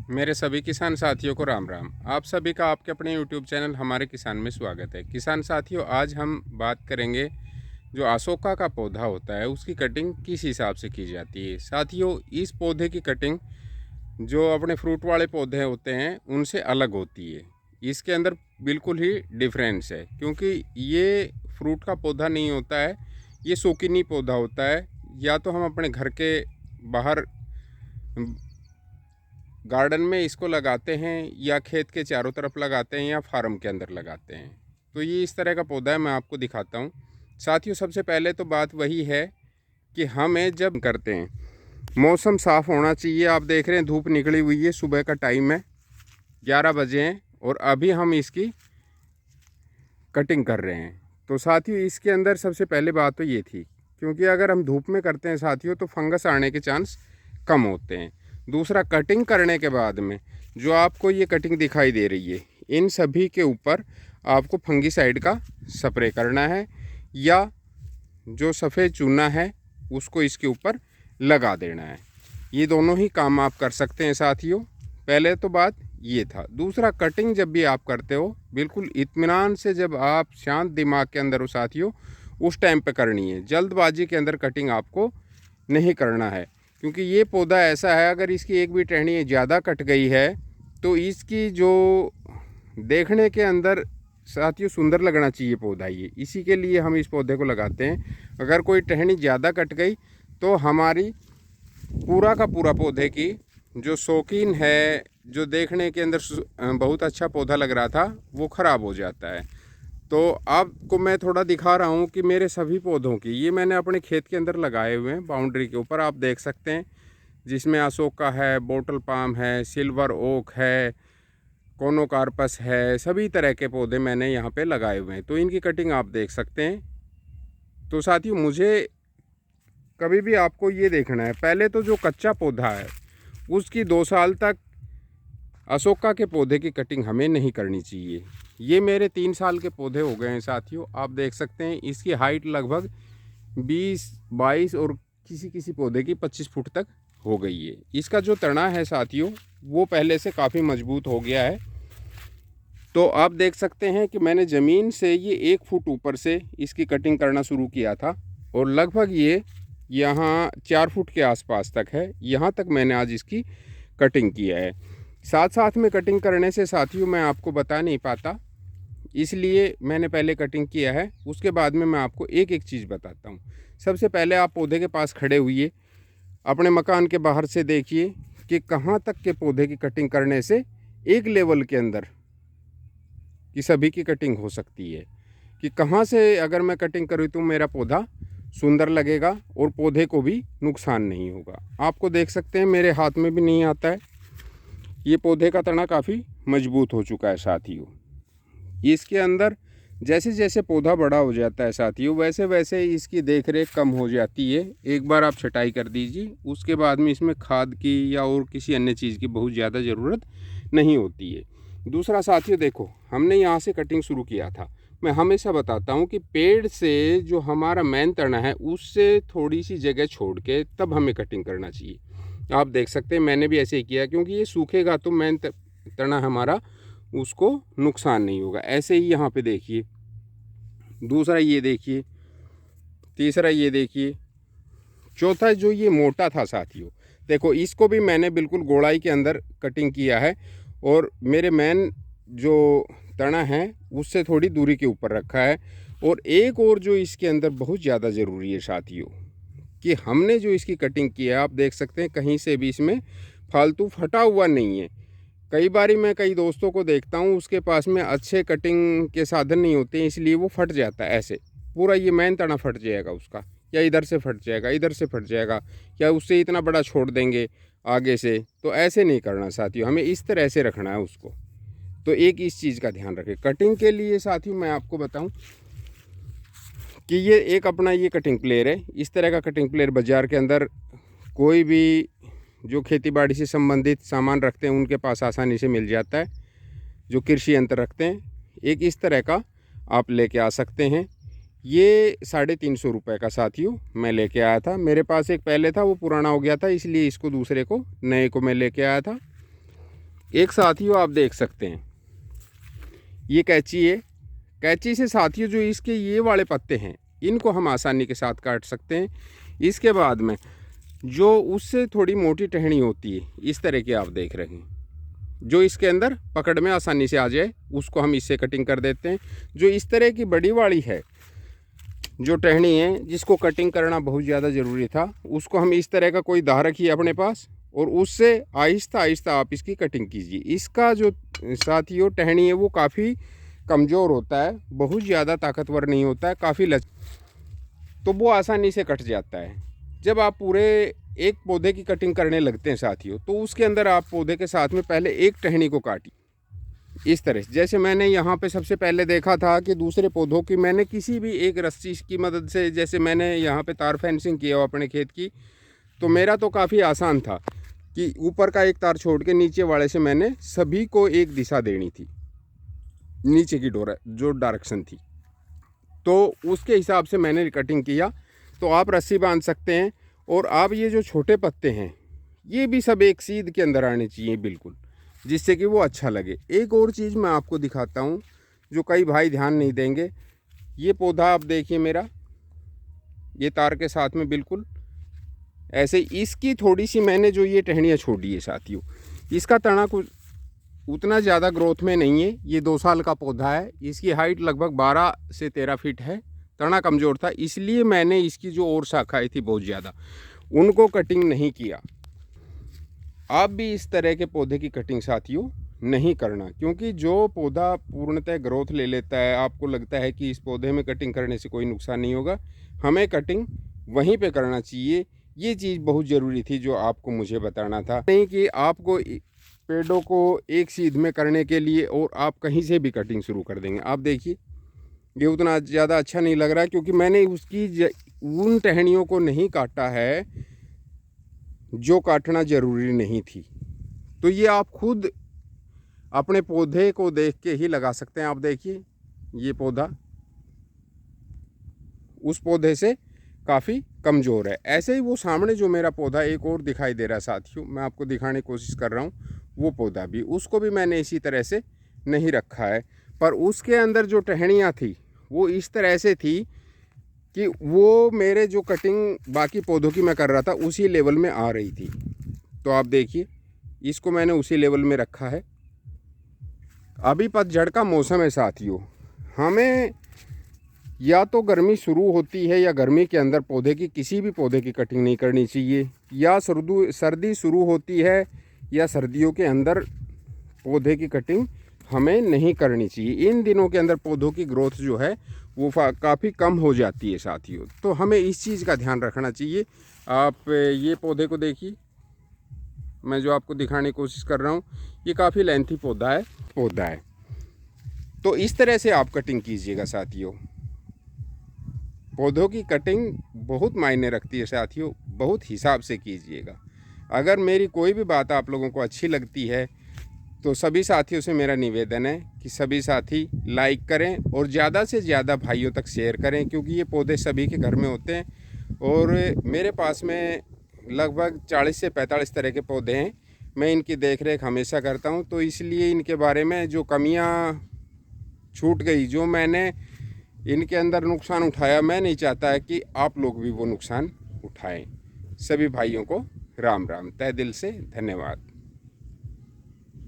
मेरे सभी किसान साथियों को राम राम। आप सभी का आपके अपने YouTube चैनल हमारे किसान में स्वागत है। किसान साथियों, आज हम बात करेंगे जो अशोका का पौधा होता है उसकी कटिंग किस हिसाब से की जाती है। साथियों, इस पौधे की कटिंग जो अपने फ्रूट वाले पौधे होते हैं उनसे अलग होती है। इसके अंदर बिल्कुल ही डिफरेंस है, क्योंकि ये फ्रूट का पौधा नहीं होता है, ये शौकीनी पौधा होता है। या तो हम अपने घर के बाहर गार्डन में इसको लगाते हैं, या खेत के चारों तरफ लगाते हैं, या फार्म के अंदर लगाते हैं। तो ये इस तरह का पौधा है, मैं आपको दिखाता हूँ। साथियों, सबसे पहले तो बात वही है कि हमें जब करते हैं मौसम साफ़ होना चाहिए। आप देख रहे हैं धूप निकली हुई है, सुबह का टाइम है, 11 बजे हैं और अभी हम इसकी कटिंग कर रहे हैं। तो साथियों, इसके अंदर सबसे पहले बात तो ये थी, क्योंकि अगर हम धूप में करते हैं साथियों तो फंगस आने के चांस कम होते हैं। दूसरा, कटिंग करने के बाद में जो आपको ये कटिंग दिखाई दे रही है, इन सभी के ऊपर आपको फंगीसाइड का स्प्रे करना है, या जो सफ़ेद चूना है उसको इसके ऊपर लगा देना है। ये दोनों ही काम आप कर सकते हैं साथियों। पहले तो बात ये था। दूसरा, कटिंग जब भी आप करते हो बिल्कुल इत्मीनान से, जब आप शांत दिमाग के अंदर हो साथियों, उस टाइम पे करनी है। जल्दबाजी के अंदर कटिंग आपको नहीं करना है, क्योंकि ये पौधा ऐसा है, अगर इसकी एक भी टहनी ज़्यादा कट गई है तो इसकी जो देखने के अंदर साथियों सुंदर लगना चाहिए पौधा, ये इसी के लिए हम इस पौधे को लगाते हैं। अगर कोई टहनी ज़्यादा कट गई तो हमारी पूरा का पूरा पौधे की जो शौकीन है, जो देखने के अंदर बहुत अच्छा पौधा लग रहा था, वो ख़राब हो जाता है। तो आपको मैं थोड़ा दिखा रहा हूँ कि मेरे सभी पौधों की, ये मैंने अपने खेत के अंदर लगाए हुए हैं, बाउंड्री के ऊपर आप देख सकते हैं, जिसमें अशोका है, बोटल पाम है, सिल्वर ओक है, कोनोकार्पस है, सभी तरह के पौधे मैंने यहाँ पे लगाए हुए हैं। तो इनकी कटिंग आप देख सकते हैं। तो साथियों, मुझे कभी भी आपको ये देखना है, पहले तो जो कच्चा पौधा है उसकी 2 साल तक अशोका के पौधे की कटिंग हमें नहीं करनी चाहिए। ये मेरे 3 साल के पौधे हो गए हैं साथियों, आप देख सकते हैं। इसकी हाइट लगभग 20-22 और किसी किसी पौधे की 25 फुट तक हो गई है। इसका जो तना है साथियों वो पहले से काफ़ी मजबूत हो गया है। तो आप देख सकते हैं कि मैंने ज़मीन से ये 1 फुट ऊपर से इसकी कटिंग करना शुरू किया था, और लगभग ये यहाँ 4 फुट के आसपास तक है। यहाँ तक मैंने आज इसकी कटिंग किया है। साथ साथ में कटिंग करने से साथियों मैं आपको बता नहीं पाता, इसलिए मैंने पहले कटिंग किया है, उसके बाद में मैं आपको एक एक चीज़ बताता हूँ। सबसे पहले आप पौधे के पास खड़े हुइए, अपने मकान के बाहर से देखिए कि कहाँ तक के पौधे की कटिंग करने से एक लेवल के अंदर कि सभी की कटिंग हो सकती है, कि कहाँ से अगर मैं कटिंग करूँ तो मेरा पौधा सुंदर लगेगा और पौधे को भी नुकसान नहीं होगा। आपको देख सकते हैं मेरे हाथ में भी नहीं आता है। ये पौधे का तना काफ़ी मजबूत हो चुका है साथियों। इसके अंदर जैसे जैसे पौधा बड़ा हो जाता है साथियों, वैसे वैसे इसकी देख रेख कम हो जाती है। एक बार आप छटाई कर दीजिए, उसके बाद में इसमें खाद की या और किसी अन्य चीज़ की बहुत ज़्यादा ज़रूरत नहीं होती है। दूसरा साथियों, देखो हमने यहाँ से कटिंग शुरू किया था। मैं हमेशा बताता हूँ कि पेड़ से जो हमारा मेन तना है उससे थोड़ी सी जगह छोड़ के तब हमें कटिंग करना चाहिए। आप देख सकते हैं मैंने भी ऐसे ही किया, क्योंकि ये सूखेगा तो मेन तना हमारा उसको नुकसान नहीं होगा। ऐसे ही यहाँ पे देखिए, दूसरा ये देखिए, तीसरा ये देखिए, चौथा जो ये मोटा था साथियों, देखो इसको भी मैंने बिल्कुल गोलाई के अंदर कटिंग किया है, और मेरे मेन जो तना है उससे थोड़ी दूरी के ऊपर रखा है। और एक और जो इसके अंदर बहुत ज़्यादा ज़रूरी है साथियों, कि हमने जो इसकी कटिंग की है, आप देख सकते हैं कहीं से भी इसमें फालतू फटा हुआ नहीं है। कई बारी मैं कई दोस्तों को देखता हूँ उसके पास में अच्छे कटिंग के साधन नहीं होते हैं, इसलिए वो फट जाता है। ऐसे पूरा ये मेन तना फट जाएगा उसका, या इधर से फट जाएगा, इधर से फट जाएगा, या उससे इतना बड़ा छोड़ देंगे आगे से। तो ऐसे नहीं करना साथियों, हमें इस तरह से रखना है उसको। तो एक इस चीज़ का ध्यान रखें। कटिंग के लिए साथियों मैं आपको बताऊँ कि ये एक अपना ये कटिंग प्लेयर है। इस तरह का कटिंग प्लेयर बाज़ार के अंदर कोई भी जो खेती बाड़ी से संबंधित सामान रखते हैं उनके पास आसानी से मिल जाता है, जो कृषि यंत्र रखते हैं। एक इस तरह का आप लेके आ सकते हैं। ये 350 रुपये का साथियों मैं लेके आया था। मेरे पास एक पहले था, वो पुराना हो गया था, इसलिए इसको दूसरे को नए को मैं लेके आया था। एक साथियों आप देख सकते हैं, ये कैंची है। कैंची से साथियों जो इसके ये वाले पत्ते हैं इनको हम आसानी के साथ काट सकते हैं। इसके बाद में जो उससे थोड़ी मोटी टहनी होती है इस तरह की आप देख रहे हैं, जो इसके अंदर पकड़ में आसानी से आ जाए उसको हम इससे कटिंग कर देते हैं। जो इस तरह की बड़ी वाली है जो टहनी है जिसको कटिंग करना बहुत ज़्यादा ज़रूरी था, उसको हम इस तरह का कोई दाह रखिए अपने पास और उससे आहिस्ता आहिस्ता आप इसकी कटिंग कीजिए। इसका जो साथियों टहनी है वो काफ़ी कमज़ोर होता है, बहुत ज़्यादा ताकतवर नहीं होता है, काफ़ी तो वो आसानी से कट जाता है। जब आप पूरे एक पौधे की कटिंग करने लगते हैं साथियों, तो उसके अंदर आप पौधे के साथ में पहले एक टहनी को काटिए इस तरह से। जैसे मैंने यहाँ पे सबसे पहले देखा था कि दूसरे पौधों की मैंने किसी भी एक रस्सी की मदद से, जैसे मैंने यहाँ पे तार फेंसिंग किया अपने खेत की, तो मेरा तो काफ़ी आसान था कि ऊपर का एक तार छोड़ के नीचे वाले से मैंने सभी को एक दिशा देनी थी, नीचे की जो डायरेक्शन थी, तो उसके हिसाब से मैंने कटिंग किया। तो आप रस्सी बांध सकते हैं और आप ये जो छोटे पत्ते हैं ये भी सब एक सीध के अंदर आने चाहिए बिल्कुल, जिससे कि वो अच्छा लगे। एक और चीज़ मैं आपको दिखाता हूँ जो कई भाई ध्यान नहीं देंगे। ये पौधा आप देखिए मेरा, ये तार के साथ में बिल्कुल ऐसे इसकी थोड़ी सी मैंने जो ये टहनियाँ छोड़ी है साथियों, इसका तना कुछ उतना ज़्यादा ग्रोथ में नहीं है। ये 2 साल का पौधा है, इसकी हाइट लगभग 12 से 13 फीट है। तना कमज़ोर था, इसलिए मैंने इसकी जो और शाखाएँ थी बहुत ज़्यादा, उनको कटिंग नहीं किया। आप भी इस तरह के पौधे की कटिंग साथियों नहीं करना, क्योंकि जो पौधा पूर्णतः ग्रोथ ले लेता है, आपको लगता है कि इस पौधे में कटिंग करने से कोई नुकसान नहीं होगा, हमें कटिंग वहीं पे करना चाहिए। ये चीज़ बहुत ज़रूरी थी जो आपको मुझे बताना था, नहीं कि आपको पेड़ों को एक सीध में करने के लिए और आप कहीं से भी कटिंग शुरू कर देंगे। आप देखिए ये उतना ज़्यादा अच्छा नहीं लग रहा है, क्योंकि मैंने उसकी उन टहनियों को नहीं काटा है जो काटना ज़रूरी नहीं थी। तो ये आप खुद अपने पौधे को देख के ही लगा सकते हैं। आप देखिए ये पौधा उस पौधे से काफ़ी कमज़ोर है। ऐसे ही वो सामने जो मेरा पौधा एक और दिखाई दे रहा है साथियों, मैं आपको दिखाने की कोशिश कर रहा हूँ, वो पौधा भी, उसको भी मैंने इसी तरह से नहीं रखा है, पर उसके अंदर जो टहनियाँ थी वो इस तरह से थी कि वो मेरे जो कटिंग बाकी पौधों की मैं कर रहा था उसी लेवल में आ रही थी। तो आप देखिए इसको मैंने उसी लेवल में रखा है। अभी पतझड़ का मौसम है साथियों, हमें या तो गर्मी शुरू होती है या गर्मी के अंदर पौधे की किसी भी पौधे की कटिंग नहीं करनी चाहिए, या सर्दी शुरू होती है या सर्दियों के अंदर पौधे की कटिंग हमें नहीं करनी चाहिए। इन दिनों के अंदर पौधों की ग्रोथ जो है वो काफ़ी कम हो जाती है साथियों, तो हमें इस चीज़ का ध्यान रखना चाहिए। आप ये पौधे को देखिए, मैं जो आपको दिखाने की कोशिश कर रहा हूँ, ये काफ़ी लेंथी पौधा है। तो इस तरह से आप कटिंग कीजिएगा साथियों। पौधों की कटिंग बहुत मायने रखती है साथियों, बहुत हिसाब से कीजिएगा। अगर मेरी कोई भी बात आप लोगों को अच्छी लगती है तो सभी साथियों से मेरा निवेदन है कि सभी साथी लाइक करें और ज़्यादा से ज़्यादा भाइयों तक शेयर करें, क्योंकि ये पौधे सभी के घर में होते हैं और मेरे पास में लगभग 40 से 45 तरह के पौधे हैं। मैं इनकी देख रेख हमेशा करता हूं, तो इसलिए इनके बारे में जो कमियां छूट गई, जो मैंने इनके अंदर नुकसान उठाया, मैं नहीं चाहता है कि आप लोग भी वो नुकसान उठाएं। सभी भाइयों को राम राम, तहे दिल से धन्यवाद।